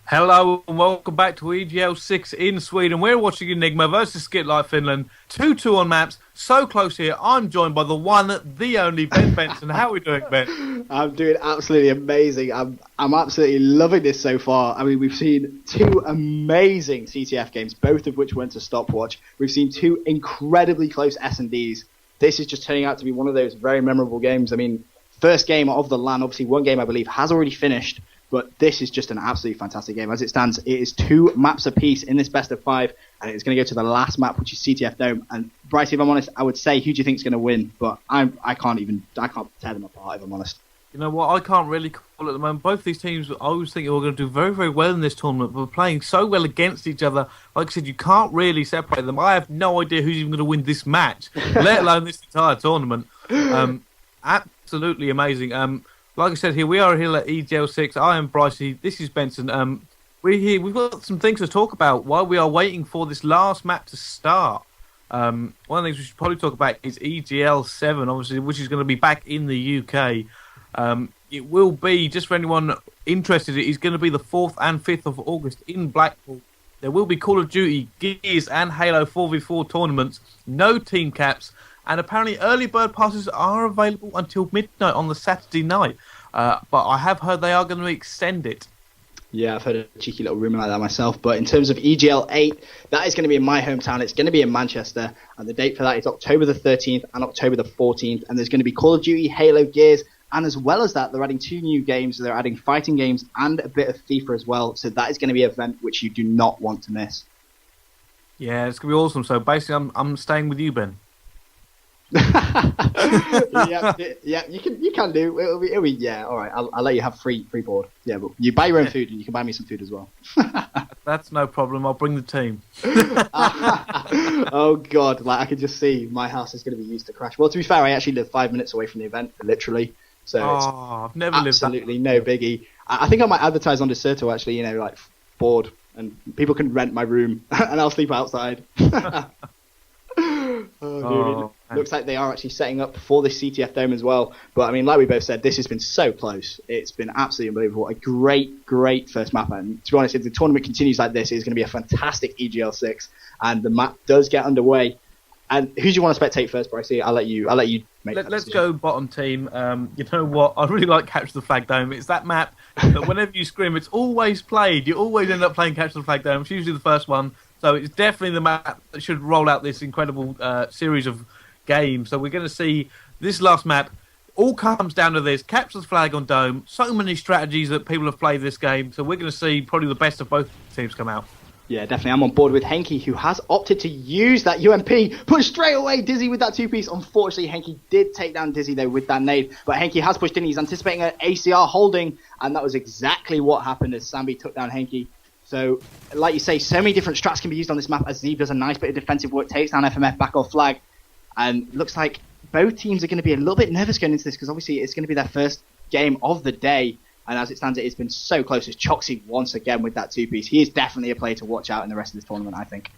Hello and welcome back to EGL6 in Sweden. We're watching eNigma versus Skitlite.Finland. 2-2 on maps. So close here. I'm joined by the one, the only Ben Benson. How are we doing, Ben? I'm doing absolutely amazing. I'm absolutely loving this so far. I mean, we've seen two amazing CTF games, both of which went to stopwatch. We've seen two incredibly close S&Ds. This is just turning out to be one of those very memorable games. I mean, first game of the LAN, obviously one game I believe has already finished. But this is just an absolutely fantastic game. As it stands, it is 2 maps apiece in this best of 5, and it's going to go to the last map, which is CTF Dome. And Bryce, if I'm honest, I would say who do you think is going to win? But I can't tear them apart if I'm honest. You know what? I can't really call it at the moment. Both these teams, I was thinking were going to do very, very well in this tournament, but we're playing so well against each other. Like I said, you can't really separate them. I have no idea who's even going to win this match, let alone this entire tournament. Absolutely amazing. Like I said, here we are here at EGL6. I am Brycey. This is Benson. We're here. We've got some things to talk about while we are waiting for this last map to start. One of the things we should probably talk about is EGL7, obviously, which is going to be back in the UK. It will be, just for anyone interested, it is going to be the 4th and 5th of August in Blackpool. There will be Call of Duty, Gears and Halo 4v4 tournaments, no team caps, and apparently early bird passes are available until midnight on the Saturday night. But I have heard they are going to extend it. Yeah, I've heard a cheeky little rumour like that myself. But in terms of EGL8, that is going to be in my hometown. It's going to be in Manchester. And the date for that is October the 13th and October the 14th. And there's going to be Call of Duty, Halo, Gears. And as well as that, they're adding 2 new games. They're adding fighting games and a bit of FIFA as well. So that is going to be an event which you do not want to miss. Yeah, it's going to be awesome. So basically, I'm staying with you, Ben. yeah, you can do. It'll be yeah. All right, I'll let you have free board. Yeah, but you buy your own food and you can buy me some food as well. That's no problem. I'll bring the team. Oh God, like I can just see my house is going to be used to crash. Well, to be fair, I actually live 5 minutes away from the event, literally. So I've never lived absolutely no biggie. I think I might advertise on Deserto actually. You know, like board, and people can rent my room and I'll sleep outside. Looks like they are actually setting up for this CTF Dome as well. But I mean, like we both said, this has been so close. It's been absolutely unbelievable. A great first map. And to be honest, if the tournament continues like this, it's going to be a fantastic EGL6. And the map does get underway. And who do you want to spectate first, Brycey? I'll let you make that Let's decision. go bottom team. You know what? I really like Capture the Flag Dome. It's that map that whenever you scrim, it's always played. You always end up playing Capture the Flag Dome. It's usually the first one. So it's definitely the map that should roll out this incredible series of games. So we're going to see this last map. All comes down to this. Capture the flag on Dome. So many strategies that people have played this game. So we're going to see probably the best of both teams come out. Yeah, definitely. I'm on board with Henke, who has opted to use that UMP. Push straight away Dizzy with that 2-piece. Unfortunately, Henke did take down Dizzy, though, with that nade. But Henke has pushed in. He's anticipating an ACR holding. And that was exactly what happened as Sambi took down Henke. So, like you say, so many different strats can be used on this map as Zeeb does a nice bit of defensive work, takes down FMF back off flag. And looks like both teams are going to be a little bit nervous going into this because obviously it's going to be their first game of the day. And as it stands, it's been so close. It's Choxy once again with that 2-piece. He is definitely a player to watch out in the rest of this tournament, I think.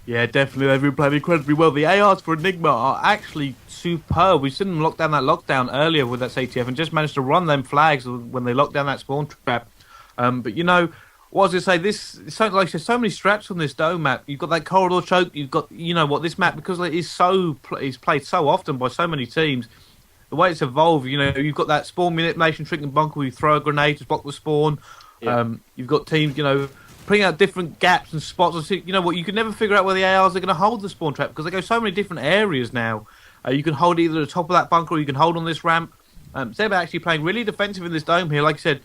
Yeah, definitely. They've been playing incredibly well. The ARs for eNigma are actually superb. We've seen them lock down that lockdown earlier with that CTF and just managed to run them flags when they locked down that spawn trap. But, you know, what was I say? This, like I said, so many straps on this Dome map. You've got that corridor choke. You've got, you know what, this map, because it is it's played so often by so many teams, the way it's evolved, you know, you've got that spawn manipulation trick and bunker where you throw a grenade to block the spawn. Yeah. You've got teams, you know, putting out different gaps and spots. You know what, you can never figure out where the ARs are going to hold the spawn trap because they go so many different areas now. You can hold either the top of that bunker or you can hold on this ramp. Zeb actually playing really defensive in this Dome here. Like I said,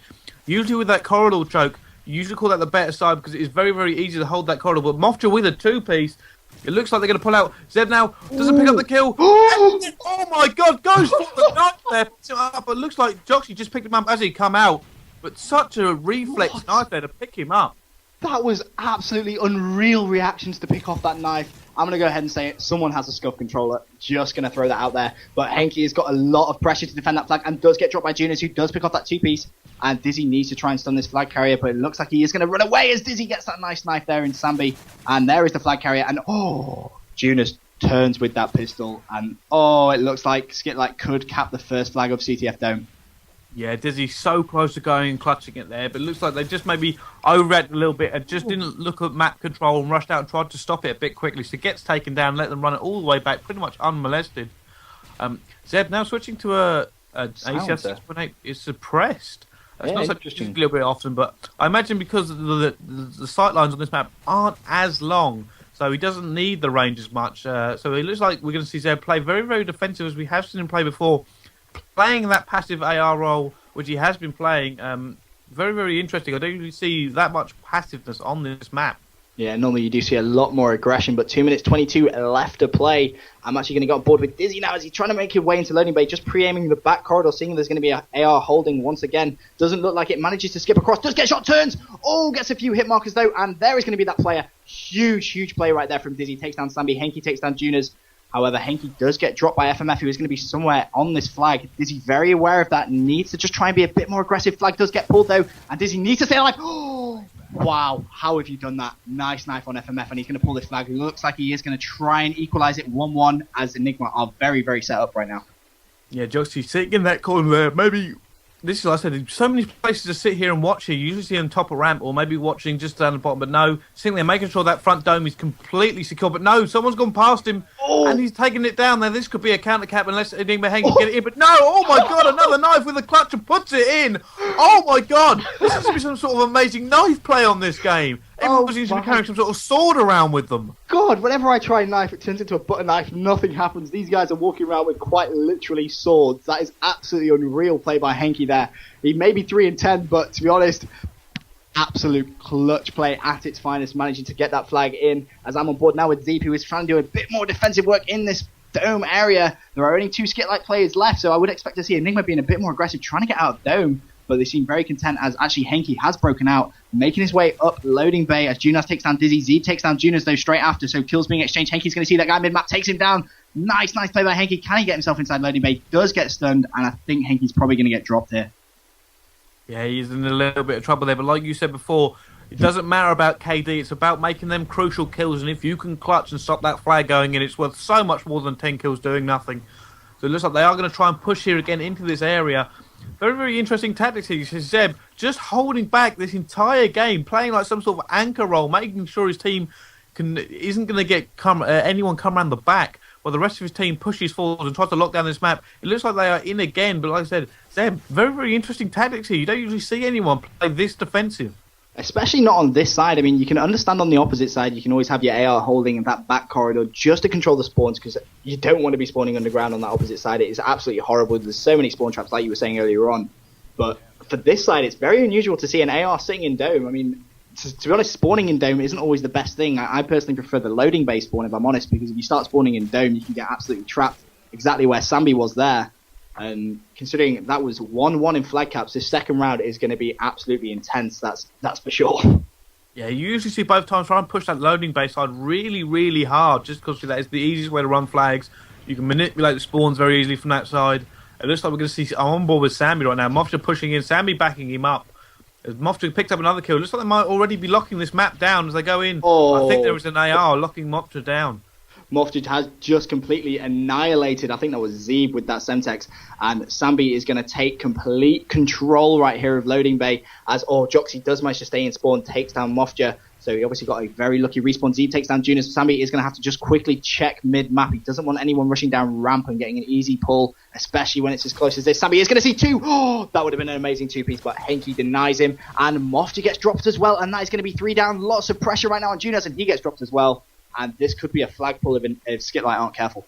usually with that corridor choke, you usually call that the better side because it is very, very easy to hold that corridor. But Mothra with a 2-piece, it looks like they're going to pull out. Zeb now doesn't pick up the kill. Oh my God, goes for the knife there. But it looks like Joxy just picked him up as he come out. But such a reflex knife there to pick him up. That was absolutely unreal reactions to pick off that knife. I'm going to go ahead and say it. Someone has a scuff controller. Just going to throw that out there. But Henke has got a lot of pressure to defend that flag and does get dropped by Junas, who does pick off that 2-piece. And Dizzy needs to try and stun this flag carrier, but it looks like he is going to run away as Dizzy gets that nice knife there in Sambi. And there is the flag carrier. And Junas turns with that pistol. And it looks like Skitlite could cap the first flag of CTF Dome. Yeah, Dizzy so close to going and clutching it there, but it looks like they just maybe overreacted a little bit and just didn't look at map control and rushed out and tried to stop it a bit quickly. So it gets taken down, let them run it all the way back, pretty much unmolested. Zeb now switching to a ACR 6.8 is suppressed. It's not such a little bit often, but I imagine because the sight lines on this map aren't as long, so he doesn't need the range as much. So it looks like we're going to see Zeb play very, very defensive as we have seen him play before. Playing that passive AR role, which he has been playing, very, very interesting. I don't really see that much passiveness on this map. Yeah, normally you do see a lot more aggression, but 2 minutes 22 left to play. I'm actually going to go on board with Dizzy now as he's trying to make his way into loading bay, just pre-aiming the back corridor, seeing there's going to be an AR holding once again. Doesn't look like it, manages to skip across, does get shot, turns! Oh, gets a few hit markers though, and there is going to be that player. Huge, huge play right there from Dizzy. Takes down Sambi, Henki takes down Junas. However, Henki does get dropped by FMF, who is going to be somewhere on this flag. Dizzy very aware of that, needs to just try and be a bit more aggressive. Flag does get pulled though, and Dizzy needs to stay alive. Oh, wow, how have you done that? Nice knife on FMF, and he's going to pull this flag. Looks like he is going to try and equalize it 1-1, as eNigma are very, very set up right now. Yeah, Josie sitting in that corner there, maybe... This is like I said, so many places to sit here and watch here. You usually see on top of ramp or maybe watching just down the bottom. But no, sitting there making sure that front dome is completely secure. But no, someone's gone past him and he's taking it down there. This could be a counter cap unless eNigma can get it in. But no, oh my God, another knife with a clutch and puts it in. Oh my God, this has to be some sort of amazing knife play on this game. Everyone seems to be carrying some sort of sword around with them. God, whenever I try a knife, it turns into a butter knife. Nothing happens. These guys are walking around with quite literally swords. That is absolutely unreal play by Henki there. He may be 3-10, but to be honest, absolute clutch play at its finest, managing to get that flag in. As I'm on board now with Zeep, who is trying to do a bit more defensive work in this dome area. There are only 2 Skitlite players left, so I would expect to see eNigma being a bit more aggressive, trying to get out of dome. But they seem very content as actually Henki has broken out, making his way up loading bay as Junas takes down Dizzy. Zeeb takes down Junas though straight after, so kills being exchanged. Henki's going to see that guy mid-map, takes him down. Nice play by Henki. Can he get himself inside loading bay? Does get stunned, and I think Henki's probably going to get dropped here. Yeah, he's in a little bit of trouble there, but like you said before, it doesn't matter about KD, it's about making them crucial kills, and if you can clutch and stop that flag going in, it's worth so much more than 10 kills doing nothing. So it looks like they are going to try and push here again into this area. Very, very interesting tactics here. Zeb just holding back this entire game, playing like some sort of anchor role, making sure his team isn't going to get anyone come around the back, while the rest of his team pushes forward and tries to lock down this map. It looks like they are in again, but like I said, Zeb, very, very interesting tactics here. You don't usually see anyone play this defensive. Especially not on this side. I mean, you can understand on the opposite side, you can always have your AR holding in that back corridor just to control the spawns, because you don't want to be spawning underground on that opposite side. It is absolutely horrible. There's so many spawn traps, like you were saying earlier on. But for this side, it's very unusual to see an AR sitting in dome. I mean, to be honest, spawning in dome isn't always the best thing. I personally prefer the loading bay spawn, if I'm honest, because if you start spawning in dome, you can get absolutely trapped exactly where Sambi was there. And considering that was 1-1 in flag caps, this second round is going to be absolutely intense. That's for sure. Yeah, you usually see both times try and push that loading base side really, really hard, just because that is the easiest way to run flags. You can manipulate the spawns very easily from that side. It looks like we're going to see. I'm on board with Sambi right now. Mofja pushing in, Sambi backing him up. As Mofja picked up another kill, it looks like they might already be locking this map down as they go in. I think there was an AR locking Mofja down. Mofja has just completely annihilated, I think that was Zeeb with that Semtex, and Sambi is going to take complete control right here of loading bay, as Joxy does manage to stay in spawn, takes down Mofja, so he obviously got a very lucky respawn. Zeeb takes down Junas. Sambi is going to have to just quickly check mid-map. He doesn't want anyone rushing down ramp and getting an easy pull, especially when it's as close as this. Sambi is going to see 2. That would have been an amazing 2-piece, but Henki denies him, and Mofja gets dropped as well, and that is going to be 3 down. Lots of pressure right now on Junas, and he gets dropped as well. And this could be a flag pull if Skitlite aren't careful.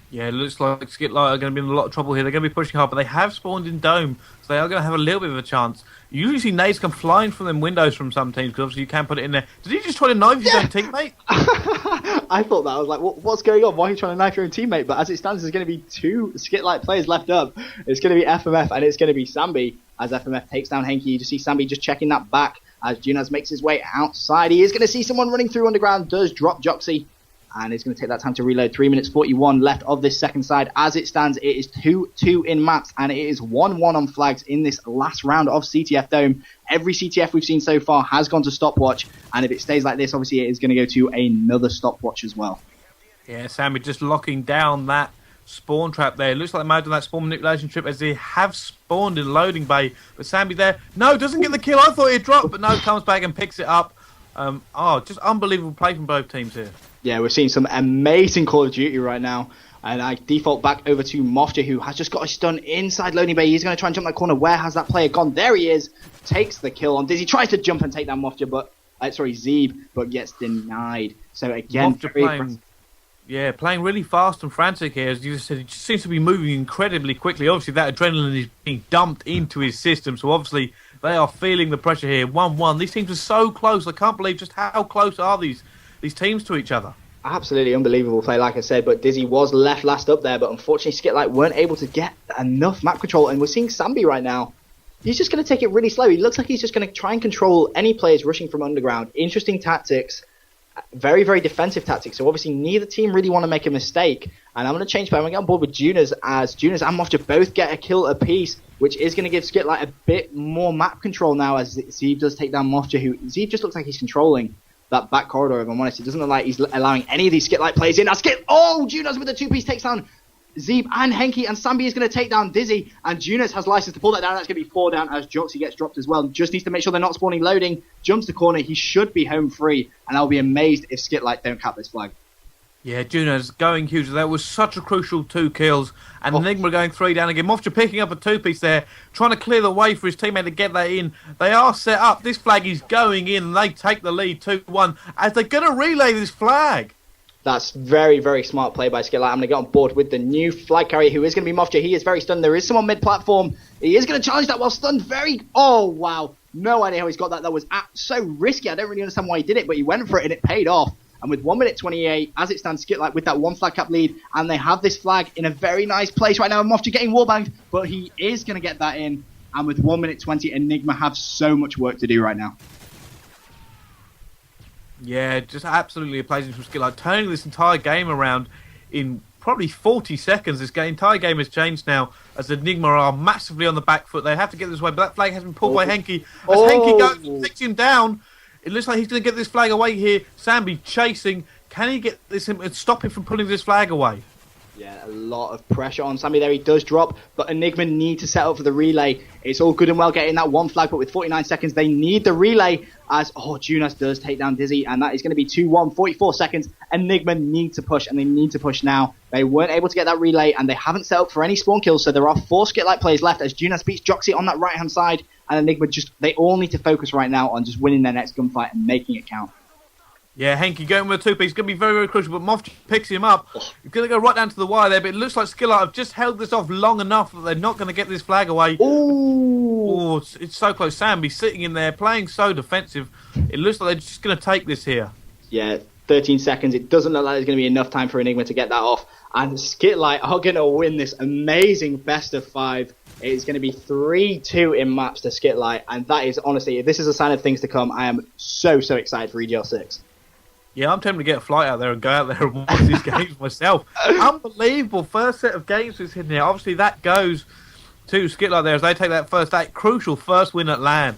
Yeah, it looks like Skitlite are going to be in a lot of trouble here. They're going to be pushing hard, but they have spawned in dome, so they are going to have a little bit of a chance. You usually see nades come flying from them windows from some teams, because obviously you can put it in there. Did he just try to knife his own teammate? I thought that. I was like, what's going on? Why are you trying to knife your own teammate? But as it stands, there's going to be 2 Skitlite players left up. It's going to be FMF and it's going to be Sambi, as FMF takes down Henki. You just see Sambi just checking that back as Junas makes his way outside. He is going to see someone running through underground, does drop Joxy, and it's going to take that time to reload. 3 minutes 41 left of this second side. As it stands, it is 2-2 in maps, and it is 1-1 on flags in this last round of CTF Dome. Every CTF we've seen so far has gone to stopwatch, and if it stays like this, obviously it is going to go to another stopwatch as well. Yeah, Sammy just locking down that spawn trap there. It looks like they might have done that spawn manipulation trip as they have spawned in loading bay. But Sambi there, no, doesn't get the kill. I thought he'd drop, but no, comes back and picks it up. Just unbelievable play from both teams here. Yeah, we're seeing some amazing Call of Duty right now. And I default back over to Mofja, who has just got a stun inside loading bay. He's going to try and jump that corner. Where has that player gone? There he is. Takes the kill on Dizzy. Tries to jump and take down Mofja, but Zeeb, but gets denied. So again, playing really fast and frantic here. As you just said, he just seems to be moving incredibly quickly. Obviously, that adrenaline is being dumped into his system. So obviously, they are feeling the pressure here. 1-1. These teams are so close. I can't believe just how close are these teams to each other. Absolutely unbelievable play, like I said, but Dizzy was left last up there, but unfortunately Skitlite weren't able to get enough map control, and we're seeing Sambi right now. He's just going to take it really slow. He looks like he's just going to try and control any players rushing from underground. Interesting tactics, very, very defensive tactics, so obviously neither team really want to make a mistake, and I'm going to change play. I'm going to get on board with Junas, as Junas and Mofja both get a kill apiece, which is going to give Skitlite a bit more map control now, as Zeeb does take down Mofja, who Zeeb just looks like he's controlling that back corridor, if I'm honest. It doesn't look like he's allowing any of these Skitlite players in. Now Junas with the two-piece takes down Zeeb and Henki, and Sambi is going to take down Dizzy, and Junas has license to pull that down. That's going to be 4 down as Joxy gets dropped as well. Just needs to make sure they're not spawning loading. Jumps the corner. He should be home free, and I'll be amazed if Skitlite don't cap this flag. Yeah, Junas going huge. That was such a crucial 2 kills. And eNigma going 3 down again. Mofja picking up a 2-piece there, trying to clear the way for his teammate to get that in. They are set up. This flag is going in, and they take the lead 2-1 as they're going to relay this flag. That's very, very smart play by Skitlite. I'm going to get on board with the new flag carrier, who is going to be Mofja. He is very stunned. There is someone mid-platform. He is going to challenge that while stunned. Oh, wow. No idea how he's got that. That was so risky. I don't really understand why he did it, but he went for it, and it paid off. And with 1 minute 28, as it stands, Skitlite with that 1 flag cap lead, and they have this flag in a very nice place right now. Mofja getting wallbanged, but he is going to get that in. And with 1 minute 20, eNigma have so much work to do right now. Yeah, just absolutely amazing from Skitlite, turning this entire game around in probably 40 seconds. This entire game has changed now, as eNigma are massively on the back foot. They have to get this away, but that flag has been pulled by Henki. As Henki goes and takes him down, it looks like he's going to get this flag away here. Sambi chasing. Can he get this and stop him from pulling this flag away? Yeah, a lot of pressure on Sambi there. He does drop, but eNigma need to set up for the relay. It's all good and well getting that 1 flag, but with 49 seconds, they need the relay, as Junas does take down Dizzy, and that is going to be 2-1, 44 seconds. eNigma need to push, and they need to push now. They weren't able to get that relay, and they haven't set up for any spawn kills, so there are 4 Skitlite players left, as Junas beats Joxy on that right-hand side, and eNigma they all need to focus right now on just winning their next gunfight and making it count. Yeah, Henki going with a 2-piece. It's going to be very, very crucial, but Mofja picks him up. He's going to go right down to the wire there, but it looks like Skitlite have just held this off long enough that they're not going to get this flag away. Ooh! It's so close. Sambi sitting in there, playing so defensive. It looks like they're just going to take this here. Yeah, 13 seconds. It doesn't look like there's going to be enough time for eNigma to get that off. And Skitlite are going to win this amazing best of 5. It's going to be 3-2 in maps to Skitlite, and that is, honestly, if this is a sign of things to come, I am so, so excited for EGL6. Yeah, I'm tempted to get a flight out there and go out there and watch these games myself. Unbelievable first set of games we've seen here. Obviously, that goes to Skitlite there as they take that crucial first win at LAN.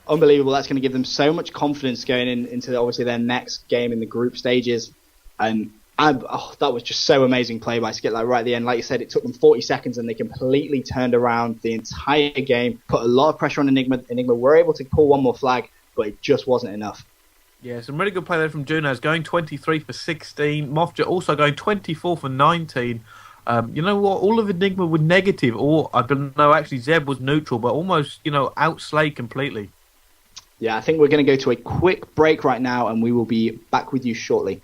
Unbelievable. That's going to give them so much confidence going into obviously their next game in the group stages. And that was just so amazing play by Skitlite right at the end. Like you said, it took them 40 seconds and they completely turned around the entire game, put a lot of pressure on eNigma. eNigma were able to pull one more flag, but it just wasn't enough. Yeah, some really good play there from Junas, going 23 for 16. Mofja also going 24 for 19. You know what? All of eNigma were negative, or I don't know, actually Zeb was neutral, but almost, outslayed completely. Yeah, I think we're going to go to a quick break right now, and we will be back with you shortly.